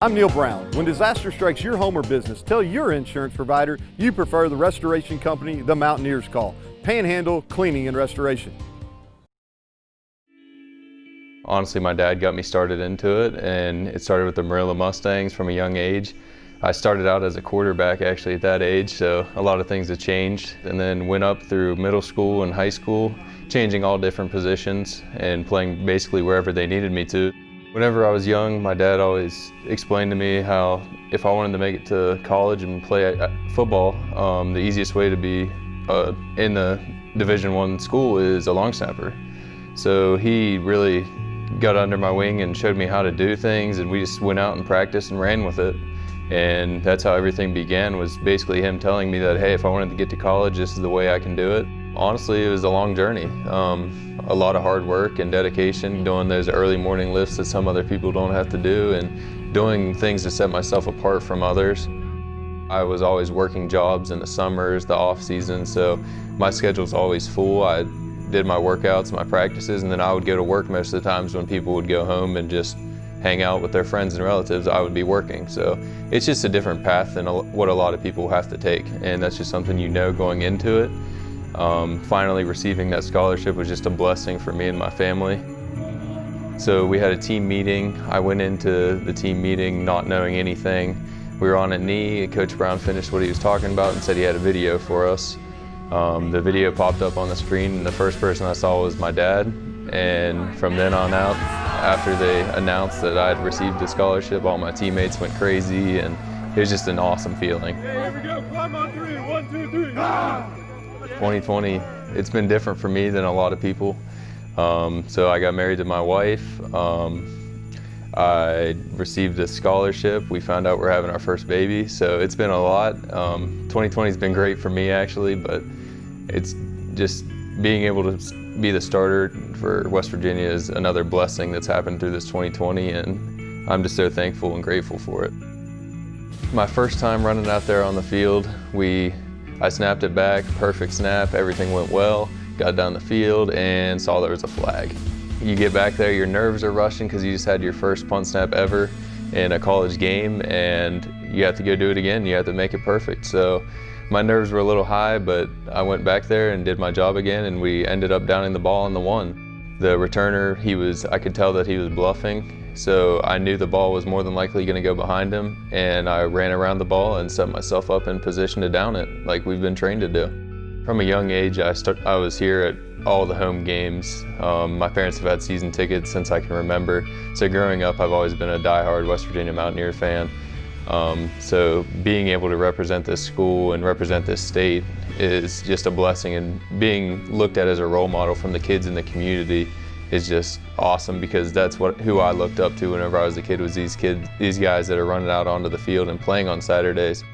I'm Neil Brown. When disaster strikes your home or business, tell your insurance provider you prefer the restoration company the Mountaineers call. Panhandle Cleaning and Restoration. Honestly, my dad got me started into it, and it started with the Marilla Mustangs from a young age. I started out as a quarterback actually at that age, so a lot of things have changed, and then went up through middle school and high school, changing all different positions and playing basically wherever they needed me to. Whenever I was young, my dad always explained to me how if I wanted to make it to college and play football, the easiest way to be in the Division I school is a long snapper. So he really got under my wing and showed me how to do things, and we just went out and practiced and ran with it. And that's how everything began, was basically him telling me that, hey, if I wanted to get to college, this is the way I can do it. Honestly, it was a long journey. A lot of hard work and dedication, doing those early morning lifts that some other people don't have to do, and doing things to set myself apart from others. I was always working jobs in the summers, the off season, so my schedule's always full. I did my workouts, my practices, and then I would go to work most of the times when people would go home and just hang out with their friends and relatives. I would be working. So it's just a different path than what a lot of people have to take, and that's just something you know going into it. Finally receiving that scholarship was just a blessing for me and my family. So we had a team meeting. I went into the team meeting not knowing anything. We were on a knee, and Coach Brown finished what he was talking about and said he had a video for us. The video popped up on the screen, and the first person I saw was my dad. And from then on out, after they announced that I had received the scholarship, all my teammates went crazy, and it was just an awesome feeling. Hey, here we go, climb on three, 1, 2, 3. Ah! 2020, it's been different for me than a lot of people. So I got married to my wife. I received a scholarship. We found out we're having our first baby, so it's been a lot. 2020's been great for me actually, but it's just being able to be the starter for West Virginia is another blessing that's happened through this 2020, and I'm just so thankful and grateful for it. My first time running out there on the field, I snapped it back, perfect snap, everything went well, got down the field and saw there was a flag. You get back there, your nerves are rushing because you just had your first punt snap ever in a college game, and you have to go do it again, you have to make it perfect. So my nerves were a little high, but I went back there and did my job again, and we ended up downing the ball on the one. The returner, I could tell that he was bluffing. So I knew the ball was more than likely going to go behind him, and I ran around the ball and set myself up in position to down it like we've been trained to do. From a young age, I was here at all the home games. My parents have had season tickets since I can remember. So growing up, I've always been a diehard West Virginia Mountaineer fan. So being able to represent this school and represent this state is just a blessing, and being looked at as a role model from the kids in the community is just awesome, because that's who I looked up to whenever I was a kid, was these guys that are running out onto the field and playing on Saturdays.